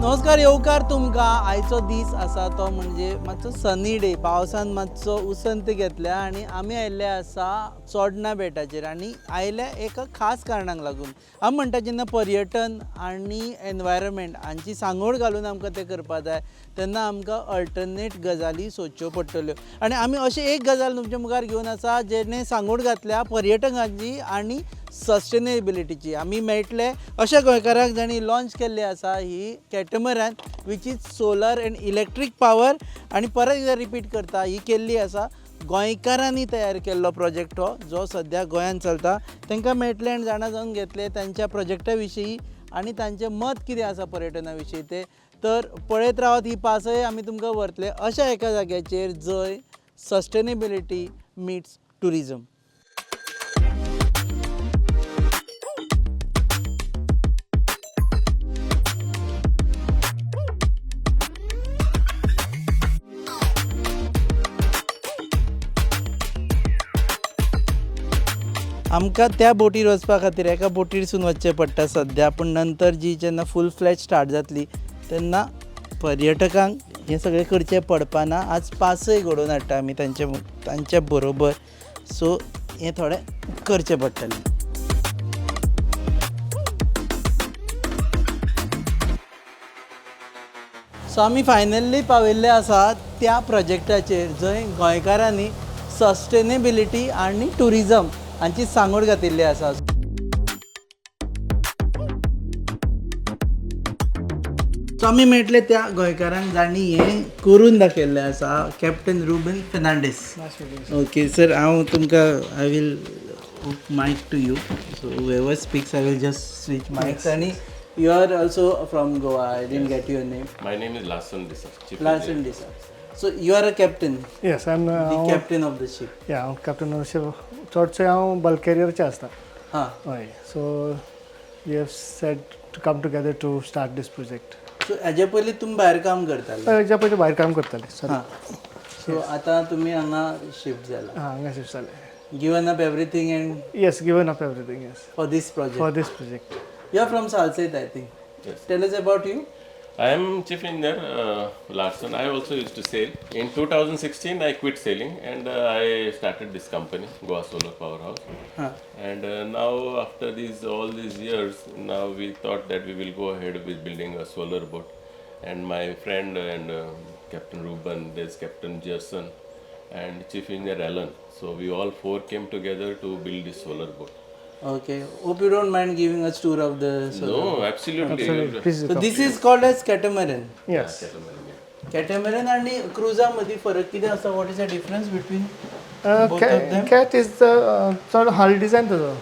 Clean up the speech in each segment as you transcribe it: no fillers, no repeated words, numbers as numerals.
नमस्कार येवकार तुमकां. आयचो दीस आसा तो म्हणजे मातसो सनी डे. पावसान मातसो उसंत घेतल्या आनी आमी आयिल्ले आसा चोडणा बेटाचेर आनी आयले एका खास कारणाक लागून. आमी म्हणटा जेन्ना पर्यटन आनी एनवायरमेंट हांची सांगड घालून आमकां तें करपा जाय तेन्ना आमकां अल्टरनेट गजाली सोदच्यो पडटल्यो आनी आमी अशी एक गजाल तुमच्या मुखार घेवन आसा जेणे सांगड घातल्या पर्यटकांची आनी सस्टेनेबिलिटीची. आमी मेळटले अशा गोंयकाराक जाणी लॉन्च केल्ली आसा ही catamaran which is solar and electric power आनी परत एकदां रिपीट करता ही केल्ली आसा गोंयकारांनी तयार केल्लो प्रोजेक्ट हो जो सद्या गोंयांत चलता. तांकां मेळटले आनी जाणा जावन घेतले तांच्या प्रोजेक्टा विशीं आनी तांचें मत कितें आसा पर्यटना विशीं तें. तर पळयत रावत ही पासय आमी तुमकां व्हरतले अशा एका जाग्याचेर जंय सस्टेनेबिलिटी मिट्स ट्युरिजम. आमकां त्या बोटीर वचपा खातीर एका बोटीरसून वचचें पडटा सद्या, पूण नंतर जी जेन्ना फूल फ्लॅज स्टार्ट जातली तेन्ना पर्यटकांक हें सगळें करचें पडपाना. आज पासय घडोवन हाडटा आमी तांच्या बरोबर, सो हें थोडें करचें पडटलें. सो आमी फायनली पाविल्ले आसा त्या प्रोजेक्टाचेर जंय गोंयकारांनी सस्टेनेबिलिटी आनी ट्युरिजम हांची सांगड घातिल्ली आसा. सो आमी मेळटले त्या गोंयकारांक जाणी हें करून दाखयल्लें आसा. Captain Ruben Fernandes. Okay sir, हांव तुमकां I will mic to you. So whoever speaks I will just switch mics. आणि you are also from Goa. I didn't get your name. My name is Larson. Larson. So you are a captain. Yes, I'm the captain of the ship. Yeah, I'm captain of the ship. चडशे हांव bulk कॅरियरचे आसता. हय, so we have set to come together to start this project. So हाजे पयलीं तुमी भायर काम करताले? हेच्या पयलीं भायर काम करताले. सो आतां तुमी हांगा शिफ्ट जाला? हांगा शिफ्ट जाले. Given up everything and yes, given up everything. Yes, for this project. You are from Salvador, I think. Yes. Tell us about you. I am chief engineer Larson. I also used to sail. In 2016, I quit sailing and I started this company, Goa Solar Powerhouse. And now, after all these years, now we thought that we will go ahead with building a solar boat. And my friend and Captain Ruben, there's Captain Jason, and Chief Engineer Alan. So we all four came together to build this solar boat. Okay. Hope you don't mind giving us tour of the solar. No, absolutely. Please. So this is called as catamaran. Yes. Catamaran and cruiser मध्ये फरक किती आसा? What is the difference between both of them? Cat is the sort of hull design to the.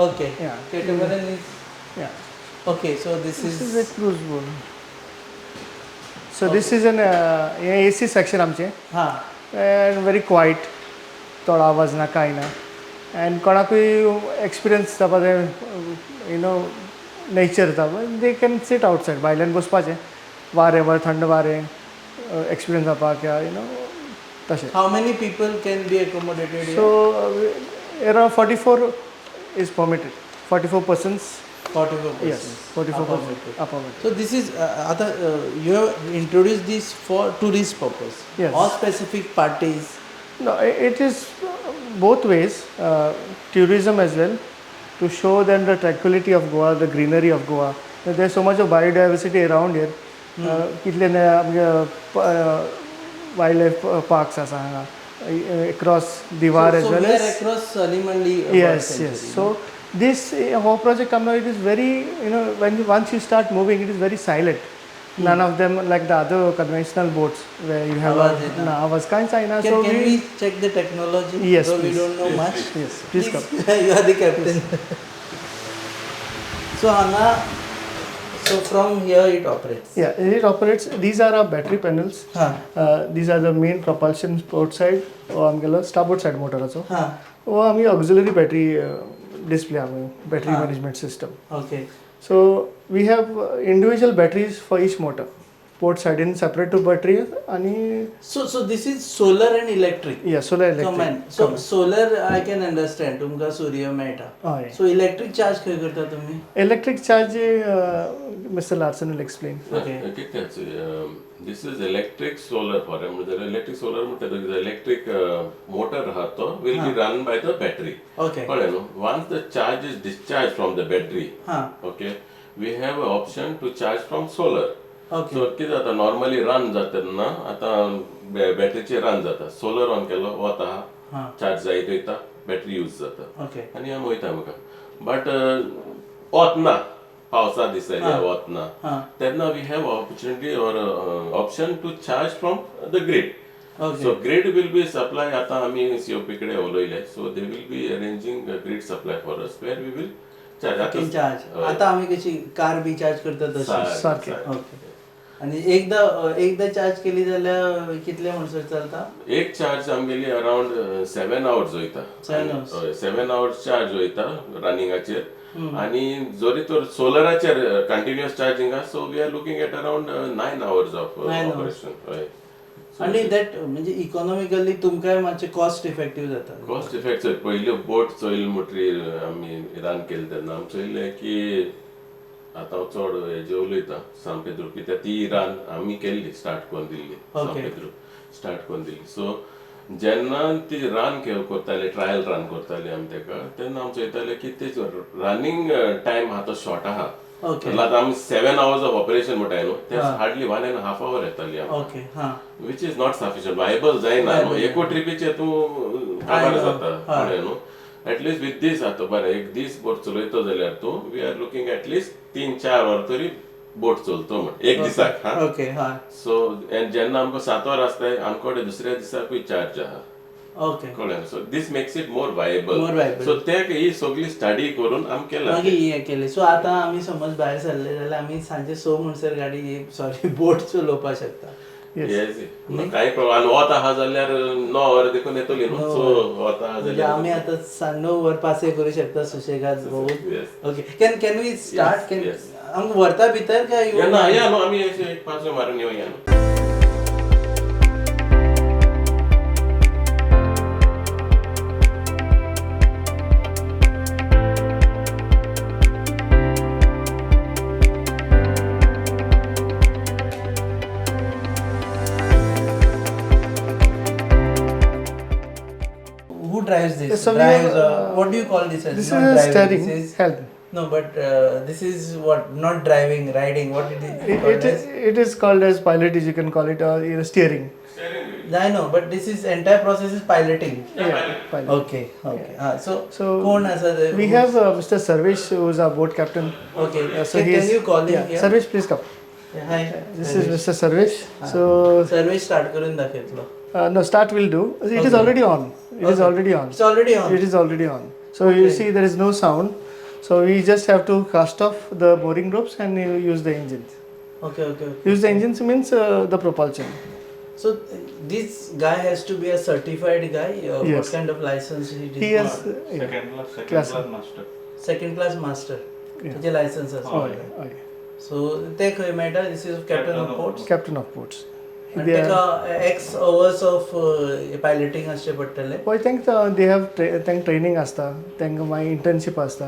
Okay. Yeah. Catamaran is. Yeah. Okay, so this This is a cruise boat. So this is an AC section आमचे. And very quiet. थोडा आवाज ना काय ना. And कोणाकूय experience जावपा जाय, you know, nature जाता, दे कॅन सीट आउटसायड, भायल्यान बसपाचें, वारें बरें थंड वारें एक्सपिरियन्स जावपाक, यू नो, तशें. How many people can be accommodated here? So around 44 is permitted. 44 persons. 44 persons. Yes, 44 persons. Permitted. So this is you have introduced this for tourist purpose. Yes. Or specific parties. No, it is both ways, tourism as well, to show them the tranquility of Goa, the greenery of Goa. There's so much of biodiversity around here. कितले wildlife parks आसा हांगा across Diwar as well as. So we are across Salimandi. Yes. So this whole project come now, it is very, you know, once you start moving, it is very silent. None of them like the other conventional boats where you have आवाज कांयच आयना. Can we check the technology? Yes, so we please. don't know much. Yes, please come. You are the captain. So Hanga, so from here it operates. Yeah, it operates. These are our battery panels. These are the main propulsion port side or आमगेलो starboard side motor also. वो आमी auxiliary battery display आमी battery management system. Okay. So we have individual batteries for each motor. Port side in separate to battery आणि. So this is solar and electric. Yeah, solar electric. So solar I can understand. तुमका सूर्य मेळटा. So electric charge खंय करता तुम्ही? Electric charge Mr. Larson will explain. Okay. This is electric solar farm. The electric solar the electric motor will be run by the battery. Okay. Once the charge is discharged from the battery, okay, we have an option to charge from solar. Okay. So किती जाता normally run जातात ना आता बॅटरीचे run जाता solar on केलो वता charge जायत वयता battery use जाता Okay. आनी आमी वयता मुखार बट वतना पावसा दिसा वतना तेन्ना we have opportunity or option to charge from the grid. So grid will be supply आता आमी COP कडे उलयले so they will be arranging a grid supply for us where we will charge. आता आम्ही कशी कार बी चार्ज करतात तशी सारखे. ओके. आणि एकदा चार्ज केली जाल्यार कितले म्हणसर चलता? एक चार्ज आमगेली अराउंड 7 hours वयता. 7 hours चार्ज वयता रनिंगाचेर आणि जरी तर सोलराचेर कंटिन्युअस चार्जिंग आसा so we are looking at around 9 hours of operation. आणि दॅट म्हणजे इकॉनॉमिकली तुमकां मातशें कॉस्ट इफेक्टिव्ह जाता. कॉस्ट इफेक्ट पयली बोट चोयल म्हणटरी आमी रन केले तेन्ना आमी चोयलें की आतां हांव चड हेजे उलयता सान पेद्रू कित्याक ती रन आमी केल्ली स्टार्ट करून दिल्ली सान पेद्रू स्टार्ट करून दिल्ली. सो जेन्ना ती रन करताले ट्रायल रन करताले आमी तेका तेन्ना आमी चोयताले की तेजो रनिंग टायम आहा तो शॉर्ट आहा. आतां आमी 7 hours ऑफ ऑपरेशन म्हणटाय न्हू ते हार्डली 1.5 hour येताली आमी which is not sufficient viable जायना न्हू एको ट्रिपीचेर तूं काबार जाता न्हू. एटलीस्ट विथ दीस आता बरें एक दीस बोट चलयतो जाल्यार तूं वी आर लुकिंग एटलीस्ट 3-4 वर तरी बोट चलतो म्हण एक दिसाक. ओके. सो जेन्ना आमकां 7 वर आसताय आमकोडे दुसऱ्या दिसाकूय चार्ज आहा. ओके. कळ्ळें. सो दीस मेक्स इट मोर वायबल. सो ते ही सगळी स्टडी करून आमी केला मागीर केले. सो आतां आमी समज भायर सरले जाल्यार आमी सांजे 6 म्हणसर गाडी सॉरी बोट चलोवपाक शकता. काही प्रॉब्लेम वत आहा जाल्यार 9 वर देखून येतली न्हू. सो वत आहा जाल्यार आमी आतां 9 वर पासे करू शकता सुशेगाद भोंवून. ओके. कॅन वी स्टार्ट आमकां व्हरता भितर काय या न्हू आमी एक पांच मारून येवया न्हू. Drives this? So what do you call this? This is steering. Help. No, but this is what not driving, riding. What it is called as pilotage. You can call it steering. I know, but this is entire process is piloting. Pilot. Okay. So we have Mr. Sarvesh, who is our boat captain. Okay. So can you call him here? Sarvesh, please come. Hi. This is Mr. Sarvesh. So Sarvesh start करून दाखवतलो. No, start will do. It is already on. It is already on. It's already on. It is already on. So you see there is no sound. So we just have to cast off the mooring ropes and use the engines. Okay. Use the engines means the propulsion. So this guy has to be a certified guy. Yes. What kind of license he did? He has second class master. Second class master. त्याचे license आसा. So ते खंय मेळटा? This is captain of ports. Captain of ports. And तेका X hours of piloting असचे पडटले. I think they have training आसता, तांकां मागीर internship आसता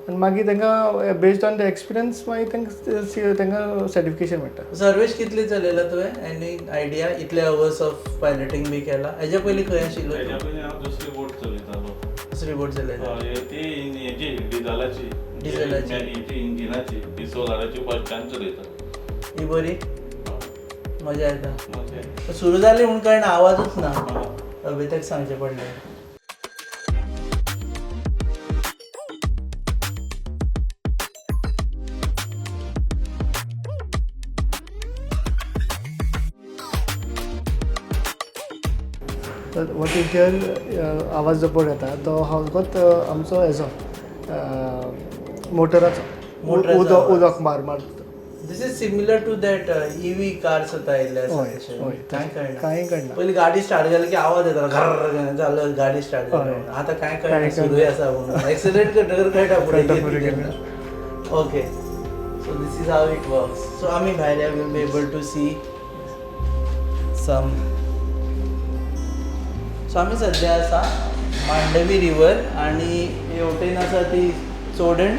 आनी मागीर तांकां based on the experience मागीर तांकां certification मेळटा. सर्वेश कितले चलयला तुवें? एनी आयडिया इतले hours of piloting बी केला? हेच्या पयलीं खंय आशिल्लो? हेच्या पयलीं हांव दुसरी बोट चलयतालो. दुसरी बोट चलयता? ती हेजी डिझेलाची. ती इंजिनाची. ती सोलाराची फर्स्टान चलयता. ही बरी? मजा येता. सुरू जाली म्हणून कळना आवाजच ना. अभितेक सांगचे पडले. What you hear आवाज जो पळय येता तो फकत आमचो हेजो मोटराचो उदक मार. This is similar to that EV cars होता आयिल्ले कांय कळना. पयलीं गाडी स्टार्ट जाली की आवाज येता घर जालो गाडी स्टार्ट जाली. आतां कांय कळना सुरूय आसा म्हणून. एक्सिलेट करतकर कळटा फुडें गेला. Okay. So this is how it works. So आमी भायर will be able to see some. So आमी सद्या आसा मांडवी रिवर आनी हेवटेन आसा ती चोडण.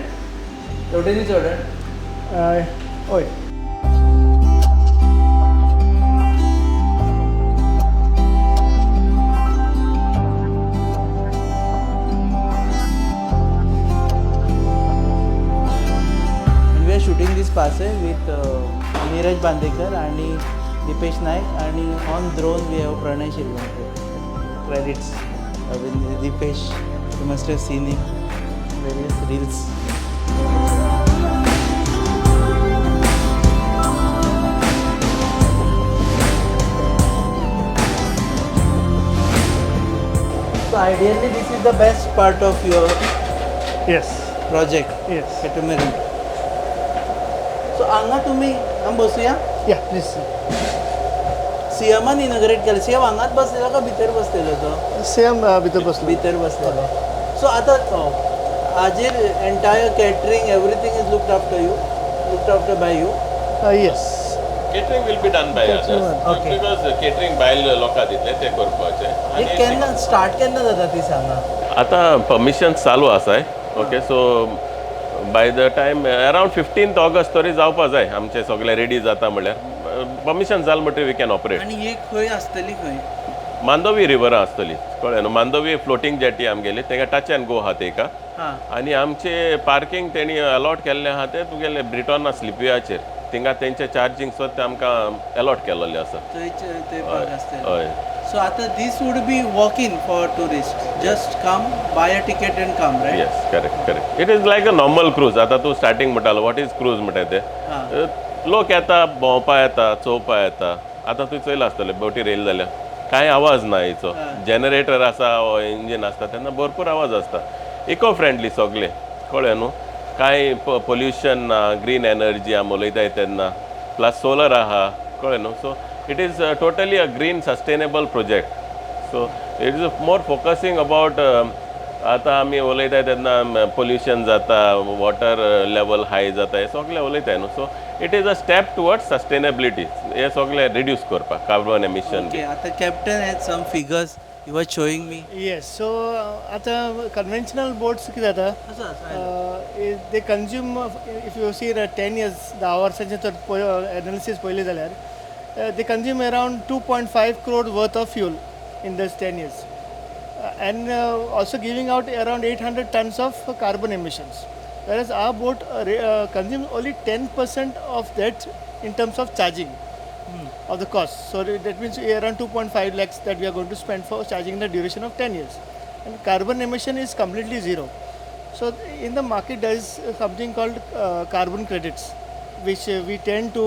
हेवटेनी चोडण. होय. We are shooting this Passay with Neeraj Bandekar आणि दीपेश नाईक आणि on drone we have Pranay Shirvankar. Credits with Dipesh. You must have seen him various reels. So ideally this is the best part of your Yes. project. Yes. Catamaran. So हांगा तुम्ही बसूया. Yeah, please. सीएमान inaugurate केलं. CM हांगाच बसलेलो का भितर बसलेलो तो? Same भितर बसलो. भितर बसलेलो. सो आतां हाजेर entire catering everything is looked after bye you. Yes. Catering will be done by others. Okay. Because catering भायले लोकां दितले ते करपाचे. हे केन्ना स्टार्ट केन्ना जाता ती सांगा. आता परमिशन चालू आसाय. Okay so by the time around 15th August तरी जावपा जाय आमचे सगळे रेडी जाता म्हळ्यार परमिशन जाल म्हणटरी वी कॅन ऑपरेट. आनी एक खंय आसतली खंय? मांदोवी रिवरा आसतली कळ्ळें न्हू. मांदोवी फ्लोटींग जेटी आमगेली तेंका टच एंड गो आहा तेका. आनी आमचे पार्किंग तेणी अलॉट केल्ले आहा ते तुगेले ब्रिटॉना स्लिपवेयाचेर थिंगा तेंचे चार्जिंग सो ते आमकां अलॉट केल्ले आसा. थंय पार्क आसतली. हय. So आता this would be walk-in for tourists. Just come, buy a ticket and come, right? Yes, correct. It is like a normal cruise. आता तूं स्टार्टिंग म्हणटालो वॉट इज क्रूज म्हणटा ते. लोक येता भोंवपा येता चोवपा येता. आतां तुवें चोयलां आसतलें बोटी रेल जाल्यार कांय आवाज ना हेचो. जनरेटर आसा वो इंजीन आसता तेन्ना भरपूर आवाज आसता. इको फ्रेंडली सगळे कळ्ळें न्हू. कांय पोल्युशन ना, ग्रीन एनर्जी आमी उलयताय तेन्ना प्लस सोलर आहा कळ्ळें न्हू. सो it is totally a green sustainable project. So it is more focusing about आता आमी उलयताय तेन्ना पोल्युशन जाता, वॉटर लेवल हाय जाता हे सगळे उलयताय न्हू. So it is a step towards sustainability हे सगळे रिड्यूस करपाक कार्बन एमिशन. Okay, आता captain has some figures you were showing me. Yes. So आता conventional boats कितें जाता? They consume if you see 10 years the hours analysis पयली जाल्यार they consume around 2.5 crore worth of fuel in those 10 years and also giving out around 800 tons of carbon emissions, whereas our boat consumes only 10% of that in terms of charging of the cost. So that means around 2.5 lakhs that we are going to spend for charging in the duration of 10 years, and carbon emission is completely zero. So in the market there is something called carbon credits, which we tend to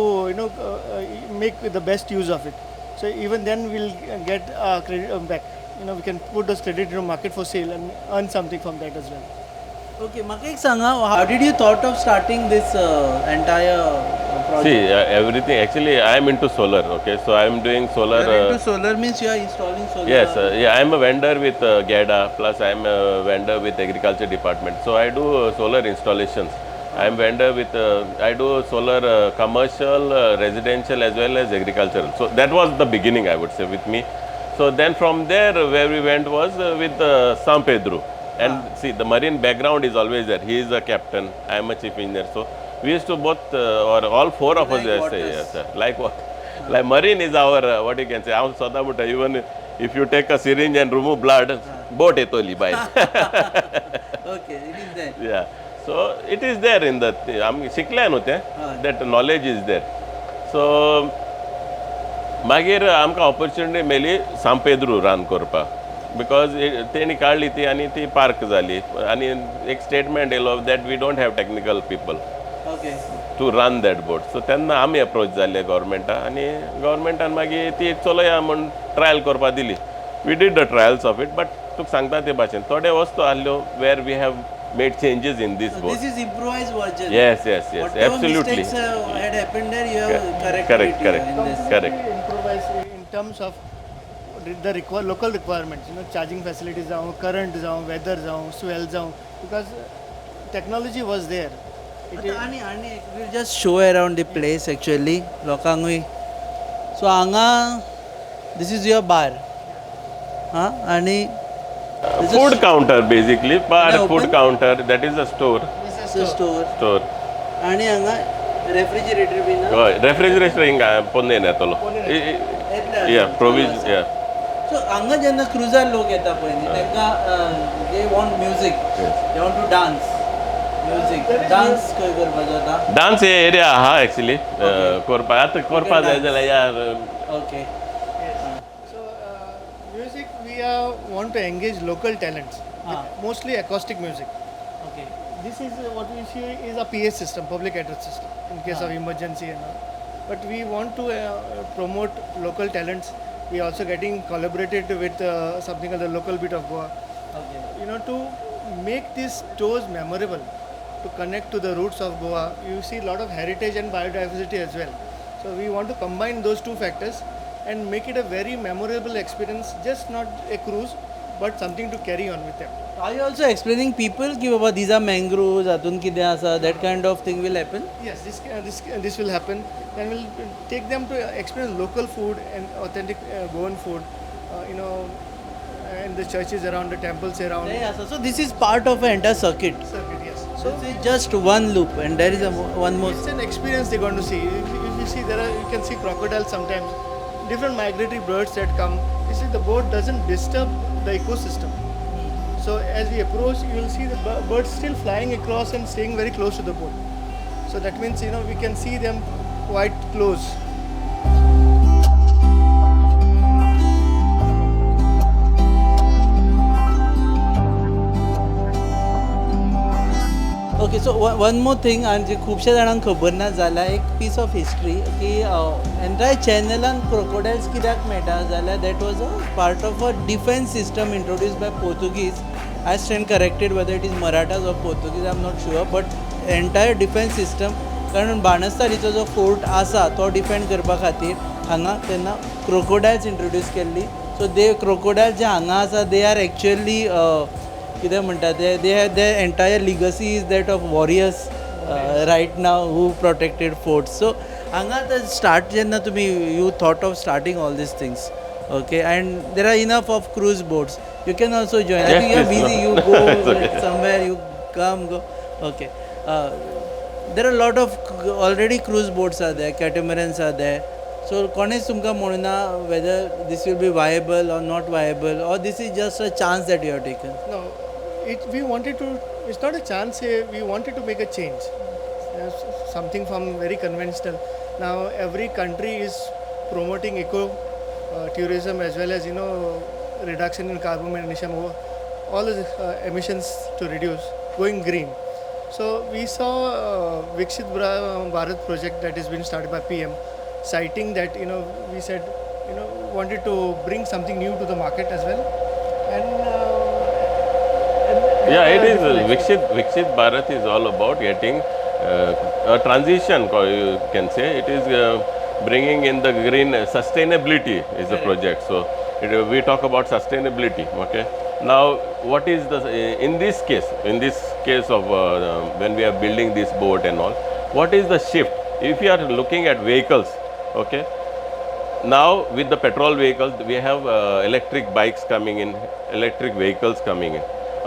make the best use of it. So even then we'll get credit back. We can put those credit in the market for sale and earn something from that as well. Okay, म्हाका एक सांगा, how did you thought of starting this entire project? See, everything actually I am into solar. Okay, so I am doing solar. Into solar means you are installing solar. Yes, yeah, I am a vendor with GEDA plus I am a vendor with agriculture department. So I do solar installations. I am vendor with I do solar commercial, residential as well as agricultural. So that was the beginning, I would say, with me. So then from there where we went was with San Pedro. And see, the marine background is always there. He is a captain, I am a chief engineer. So we used to both or all four of us say yes, sir. Like what? Like marine is our what you can say. Even if you take a syringe and remove blood, boat etoli by. Okay, it is there. Yeah. So it is there in the शिकले न्हू ते that knowledge is there. So मागीर आमकां opportunity मेळ्ळी San Pedro run करपाक because तेणी काडली ती आनी ती पार्क जाली आनी एक स्टेटमेंट येयलो that we don't have technical people to run that boat. So तेन्ना आमी अप्रोच जाल्ले गव्हर्मेंटाक आनी गव्हर्मेंटान मागीर ती चलया म्हूण ट्रायल करपाक दिली. We did the trials of it but तुका सांगता ते भाशेन थोडे वस्तू आहल्यो where we have made changes in this boat. This is improvised version. Yes, Whatever absolutely. mistakes had happened there, you have corrected Correct. in this. Correct. Improvise in terms of the local requirements, charging facilities, current, weather, swell, because technology was there. We'll just show around the place actually. Lokangui. So anga, this is your bar. Ani. Food counter basically, bar, food counter, that is a store. It's a store. Store. आणि हांगा refrigerator B ना हय refrigerator हिंगा पोन्नेन येतलो या प्रोविज या सो हांगा जेन्ना क्रुजार लोक येता पळय न्ही तांकां they want music they want to dance music dance खंय करपाचो आतां डान्स हे एरिया आहा एक्चुअली करपा आतां करपा जाय जाल्यार या okay So, music, we want to engage local talents, mostly acoustic music. Okay This is what we see is a PA system, public address system, in case of emergency and all. But we want to promote local talents. We are also getting collaborated with something called the Local Beat of Goa. Okay You know, to make these tours memorable, to connect to the roots of Goa. You see a lot of heritage and biodiversity as well. So we want to combine those two factors and make it a very memorable experience. Just not a cruise, but something to carry on with them. Are you also explaining people की बाबा these are mangroves हातून कितें आसा that kind of thing will happen Yes, this will happen, and we'll take them to experience local food and authentic Goan food. You know, and the churches around, the temples around. So this is part of an entire circuit. Circuit, yes. So it's just one loop, and there is one more. It's an experience they're going to see. If you see, you can see crocodiles sometimes, different migratory birds that come. You see, the boat doesn't disturb the ecosystem. So as we approach, you will see the birds still flying across and staying very close to the boat. So that means, you know, we can see them quite close. Okay so one more thing आणि जे खुबशा जाणांक खबर ना जाल्यार एक piece of history की entire चॅनलान क्रोकोडायल्स कित्याक मेळटा जाल्यार that was a part of a defence system introduce by Portuguese I stand corrected whether it is Marathas or Portuguese I am not sure but entire defence system कारण बाणस्तारीचो जो फोर्ट आसा तो defend करपा खातीर हांगा तेन्ना क्रोकोडायल्स इंट्रोड्यूस केल्ली सो दे क्रोकोडायल्स जे हांगा आसा दे आर एक्चुअली कितें म्हणटा ते they have their entire legacy is that of warriors right नाव हू प्रोटेक्टेड फोर्ट्स सो हांगा स्टार्ट जेन्ना तुमी you thought of starting all these things okay and there are enough of cruise boats you can also join I think you are busy you go somewhere you come go okay there are a lot of already cruise boats are there, catamarans are there. So konesh tumka म्हणना whether this will be viable or not viable or this is just a chance that you have taken. No, we wanted to. It's not a chance here. We wanted to make a change. Something from very conventional. Now every country is promoting eco tourism as well as reduction in carbon emission, all the emissions to reduce, going green. So we saw Viksit Bharat project that has been started by PM, citing that we said wanted to bring something new to the market as well, and yeah, it is Viksit Bharat is all about getting a transition. You can say it is bringing in the green sustainability is the project. So we talk about sustainability. Okay. Now, what is in this case of when we are building this boat and all, what is the shift? If you are looking at vehicles, okay, now with the petrol vehicles, we have electric bikes coming in, electric vehicles coming in.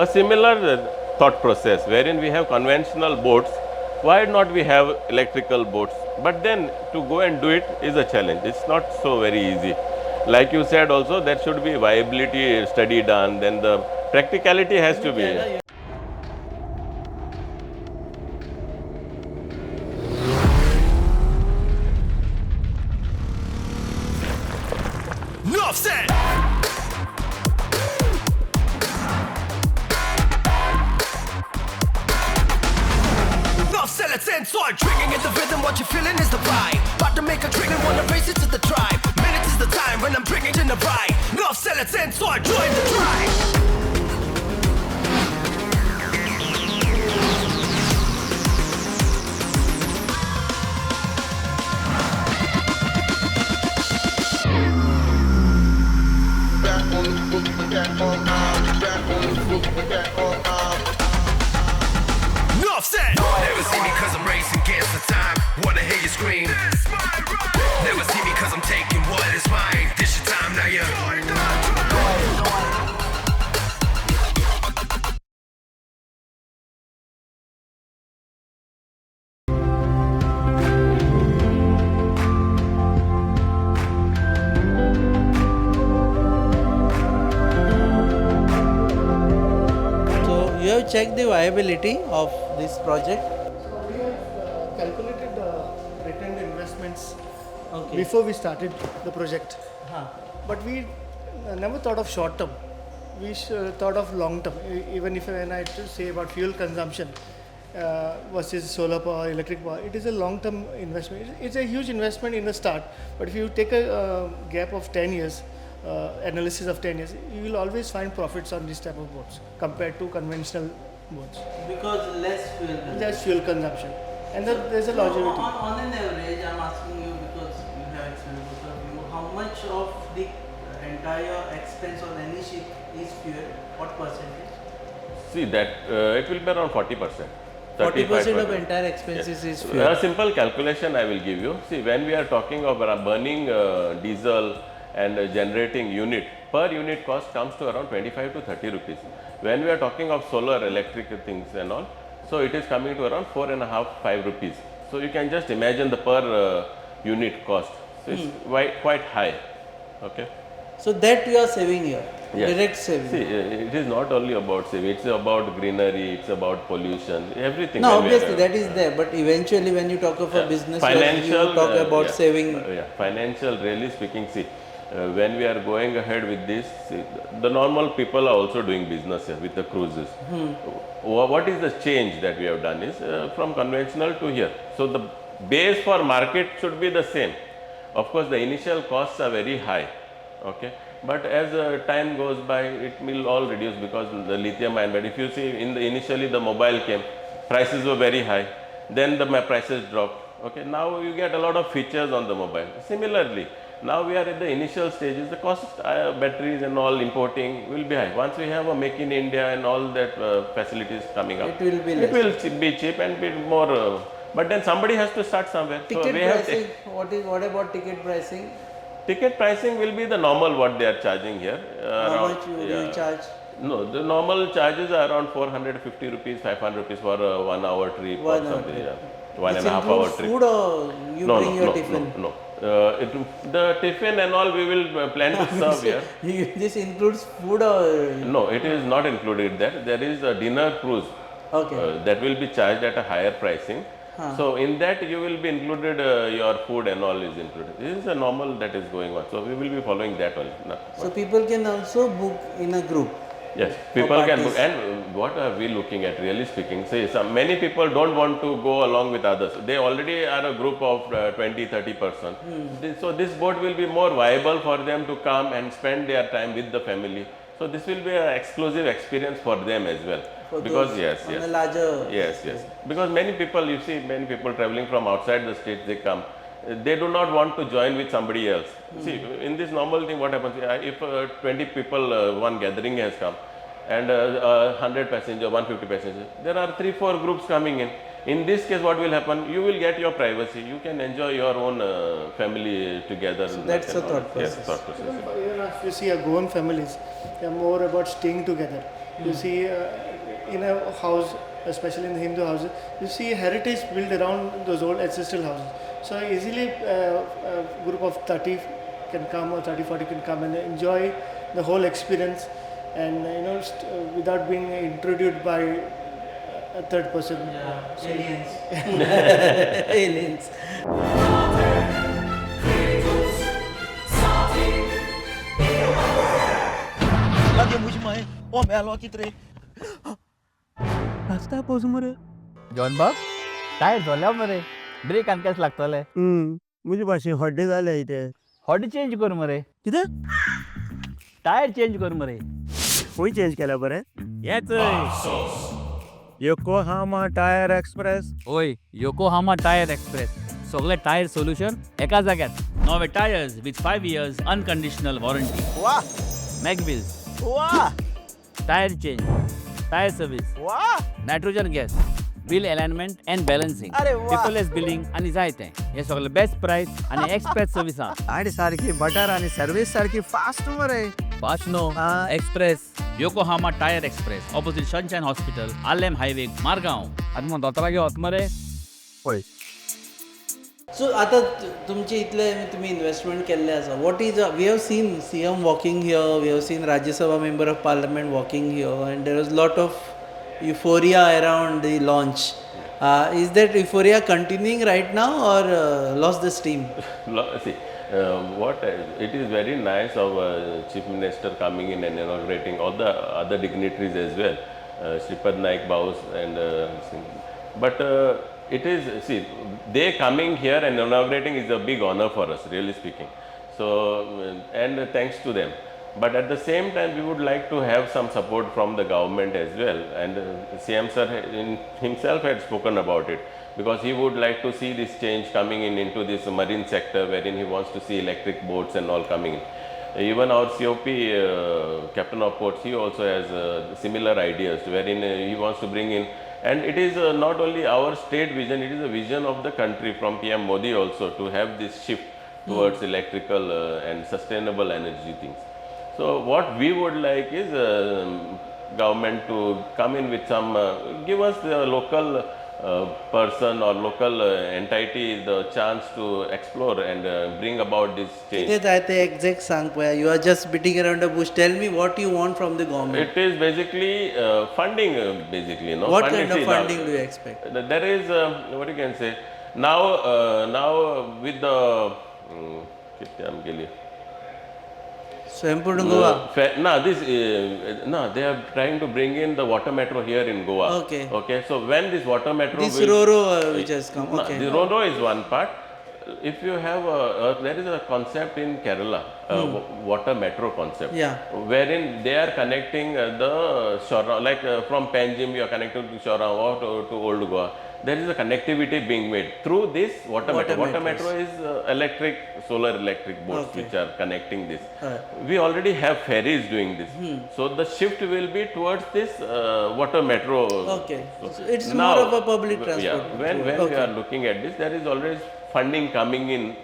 A similar thought process wherein we have conventional boats, why not we have electrical boats? But then to go and do it is a challenge. It's not so very easy. Like you said also, there should be viability study done, then the practicality has to be. Enough said! Enough said, let's end start drinking in the rhythm, what you're feeling is the vibe. About to make a drink and wanna race it to the tribe. Minutes is the time when I'm drinking in the ride. Enough said, let's end start, join the tribe. Enough said! Never see me cause I'm racing against the time. Wanna hear you scream. Never see me cause I'm taking what is mine. This your time now, yeah. check the viability of this project? So we have calculated return investments Okay. before we started the project. But we never thought of short term. We thought of long term. Even if when I to say about fuel consumption versus solar power, electric power, it is a long term investment. It's a huge investment in the start. But if you take a gap of 10 years, analysis of 10 years, you will always find profits on this type of boats compared to conventional boats. Because less fuel consumption. Less fuel consumption. And there's a longevity. On an average, I'm asking you because you have experience both of you, how much of the entire expense on any ship is fuel? What percentage? See that it will be around 40%. 40% of entire expenses is fuel. A simple calculation I will give you. See, when we are talking of burning diesel and generating unit, per unit cost comes to around 25 to 30 rupees. When we are talking of solar electric things and all, so it is coming to around 4.5 5 rupees. So you can just imagine the per unit cost. So it's quite high. Okay. So that you are saving here, Yes. direct saving. See, it is not only about saving, it's about greenery, it's about pollution, everything. No, when we are, obviously that is there, but eventually when you talk of a business, financial, you talk about saving. Financial, really speaking, see, when we are going ahead with this, see, the normal people are also doing business here with the cruises. What is the change that we have done is from conventional to here. So the base for market should be the same. Of course, the initial costs are very high. Okay, but as time goes by, it will all reduce because the lithium ion. But if you see, initially the mobile came, prices were very high. Then the prices dropped. Okay, now you get a lot of features on the mobile. Similarly, now we are at the initial stages. The cost batteries and all importing will be high. Once we have a make in India and all that facilities coming up, It will be it less. will be cheap and be more. But then somebody has to start somewhere. Ticket we have pricing, what about ticket pricing? ticket pricing will be the normal what they are charging here. How much would you charge? No, the normal charges are around 450 rupees, 500 rupees for a 1 hour trip or 1 hour something. trip. Yeah. 1.5 This hour includes trip. food or you No, bring no, your no, tiffin? no, no. The tiffin and all we will plan to serve here. This includes food or? No, it is not included there. There is a dinner cruise. Okay. That will be charged at a higher pricing. So in that you will be included, your food and all is included. This is a normal that is going on. So we will be following that only. No. So people can also book in a group. Yes, people can parties. book. And what are we looking at, really speaking? See, many people don't want to go along with others. They already are a group of 20, 30%. So this boat will be more viable for them to come and spend their time with the family. So this will be an exclusive experience for them as well. For Because those on a larger. yes. Because many people, you see, many people traveling from outside the state, they come. They do not want to join with somebody else. See, in this normal thing, what happens? If 20 people, one gathering has come, and 100 passengers, 150 passengers, there are 3-4 groups coming in. In this case, what will happen? You will get your privacy. You can enjoy your own family together. So that's the thought process. Yes, thought process. Even if you see a GOEM families, they are more about staying together. You see in a house, especially in the Hindu houses, you see heritage built around those old ancestral houses. So easily a group of 30 can come or 30-40 can come and enjoy the whole experience, and without being introduced by a third person. Aliens. Aliens. Lagi muji mai, melo aqui tre. Rasta पाऊस मरे. John बाब tyre झाल्या मरे break आनी कशें लागतले मुझे भाषे हड्डे जाले इथे. हॉडी चेंज कर मरे कितें? टायर चेंज कर मरे खंय चेंज केल्या बरें? हेच योकोहामा टायर एक्सप्रेस. ओय योकोहामा टायर एक्सप्रेस सगळे टायर सोल्युशन एका जाग्यार नवे tyres with 5 years unconditional warranty वाह मॅगविल्स वाह टायर चेंज टायर सर्विस वाह. Nitrogen gas wheel alignment and balancing अरे वाह. पेपरलेस बिलिंग आनी जायते हे सगळे बेस्ट प्राइस आनी एक्सप्रेस सर्विसां आणि सारखी बटर आणि सर्विस सारखी फास्ट मरे. Fast no express Yokohama tyre express opposite sunshine hospital आलेम हायवे मारगांव आनी मग दोतरागे वच मरे पळय सो आता तुमचे इतले तुम्ही इन्व्हेस्टमेंट केल्ले आसा. What is we have seen CM walking here, we have seen Rajya Sabha member of parliament walking here, and there was lot of euphoria around the launch. Is that euphoria continuing right now or lost the steam? See, it is very nice of Chief Minister coming in and inaugurating all the other dignitaries as well, Shripad Naik Baus and but it is, see, they coming here and inaugurating is a big honor for us, really speaking. So, and thanks to them. But at the same time, we would like to have some support from the government as well. And CM sir himself had spoken about it, because he would like to see this change coming in into this marine sector, wherein he wants to see electric boats and all coming in. Even our COP, Captain of Ports, he also has similar ideas, wherein he wants to bring in. And it is not only our state vision, it is a vision of the country from PM Modi also, to have this shift towards electrical and sustainable energy things. So what we would like is government to come in with some, give us the local person or local entity the chance to explore and bring about this change. Exact sang paya. You are just beating around the bush. Tell me what you want from the government. It is basically funding, basically. No? What funding, kind of see, funding now, do you expect? There is, what you can say, now with the, Swaympur to Goa. They are trying to bring in the water metro here in Goa. Okay. Okay. So when this water metro This will, Roro which has come. Okay. the Roro is one part. If you have there is a concept in Kerala, water metro concept, Yeah. wherein they are connecting the Chorao, like from Panjim you are connected to Chorao or to Old Goa. There is a connectivity being made through this water metro. Water metro is electric, solar electric boats which are connecting this. We already have ferries doing this. So the shift will be towards this water metro. Okay. So it's Now, more of a public transport. Yeah, when we are looking at this, there is always funding coming in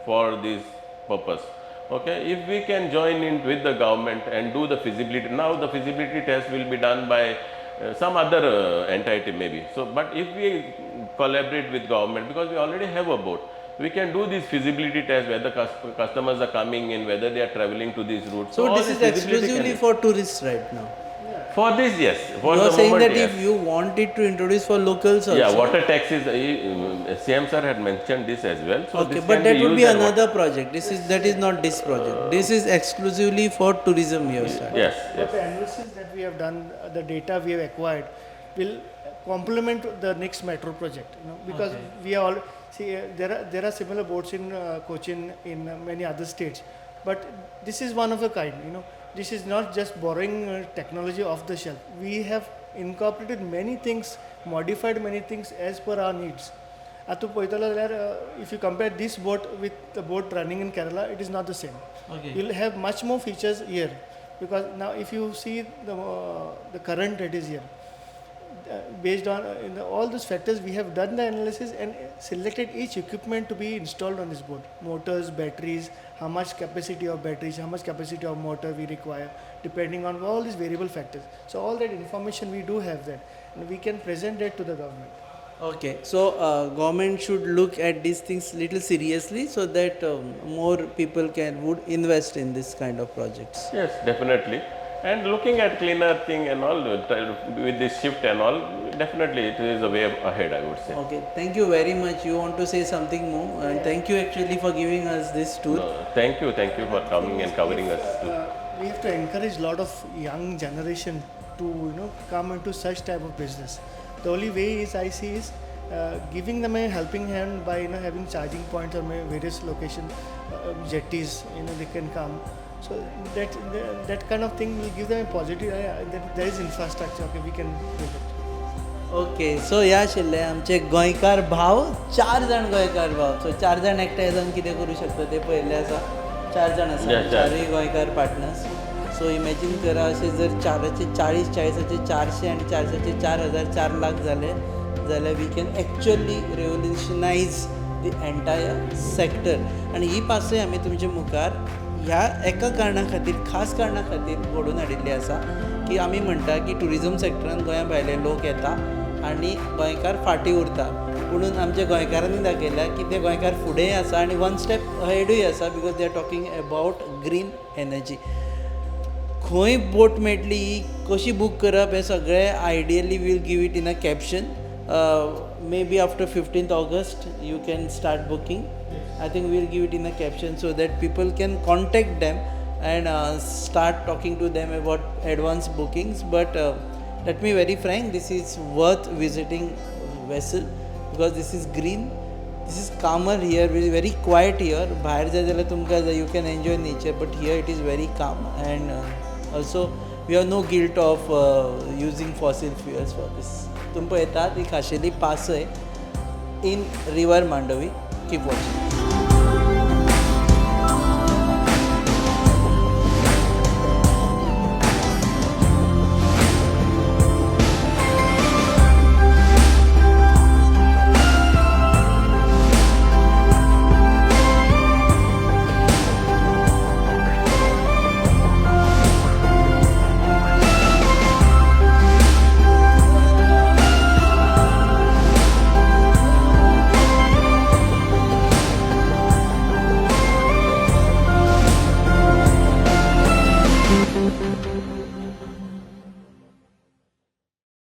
for this purpose. Okay, if we can join in with the government and do the feasibility, now the feasibility test will be done by some other entity maybe. So, but if we collaborate with government, because we already have a boat, we can do this feasibility test where the customers are coming in, whether they are traveling to these routes. So all this is feasibility exclusively can- for tourists right now. For this, yes. For You are the saying moment, that yes. if you want it to introduce for locals also. Yeah, water taxes, CM sir had mentioned this as well. So Okay, this but can that would used be as another project. That is not this project. This is exclusively for tourism, you said. Yes, But yes. the analysis that we have done, the data we have acquired, will complement the next metro project. Because we are all see there are similar boats in Cochin, in many other states, but this is one of a kind. This is not just borrowing technology off the shelf. We have incorporated many things, modified many things as per our needs. If you compare this boat with the boat running in Kerala, it is not the same. Okay. You'll have much more features here, because now if you see the current that is here, based on all those factors, we have done the analysis and selected each equipment to be installed on this boat. Motors, batteries, how much capacity of batteries, how much capacity of motor we require, depending on all these variable factors. So all that information we do have that, and we can present that to the government. Okay, so government should look at these things little seriously so that more people would invest in this kind of projects. Yes, definitely. And looking at cleaner thing and all, with this shift and all, definitely it is a way ahead, I would say. Okay, thank you very much. You want to say something more? And thank you actually for giving us this tour. Thank you for coming and covering us. We have to encourage a lot of young generation to come into such type of business. The only way I see is giving them a helping hand by having charging points on various locations, jetties. They can come. So that kind of thing will give them a positive. That there is infrastructure. Okay, we can do it. Okay so ह्या आशिल्ले आमचे गोंयकार भाव 4 जाण गोंयकार भाव सो 4 जाण एकठांय जावन कितें करूं शकता ते पळयल्लें आसा 4 जाण आसा चारूय गोंयकार पार्टनर्स सो इमॅजीन करा अशें जर 4चे 40 40चे 400 आनी 400चे 4000 4 लाख जाले जाल्यार we can actually revolutionise the entire sector आनी ही पासय आमी तुमचे मुखार ह्या एका कारणा खातीर खास कारणा खातीर घडोवन हाडिल्ली आसा की आमी म्हणटा की ट्युरिजम सेक्टरान गोंया भायले लोक येता आनी गोंयकार फाटीं उरता म्हणून आमच्या गोंयकारांनी दाखयल्या की ते गोंयकार फुडेंय आसा आनी वन स्टेप अहेडूय आसा because they are talking about green energy खंय बोट मेळटली कशी बूक करप हें सगळें ideally will give it in a caption may be after 15th August you can start booking. I think we'll give it in a caption so that people can contact them and start talking to them about advance bookings. But let me very frank, this is worth visiting vessel because this is green. This is calmer here, very quiet here. भायर जाय जाल्यार तुमकां you can enjoy nature, but here it is very calm and also we have no guilt of using fossil fuels for this. तुम पळयतात ही खाशेली पासय in river Mandovi. Keep watching.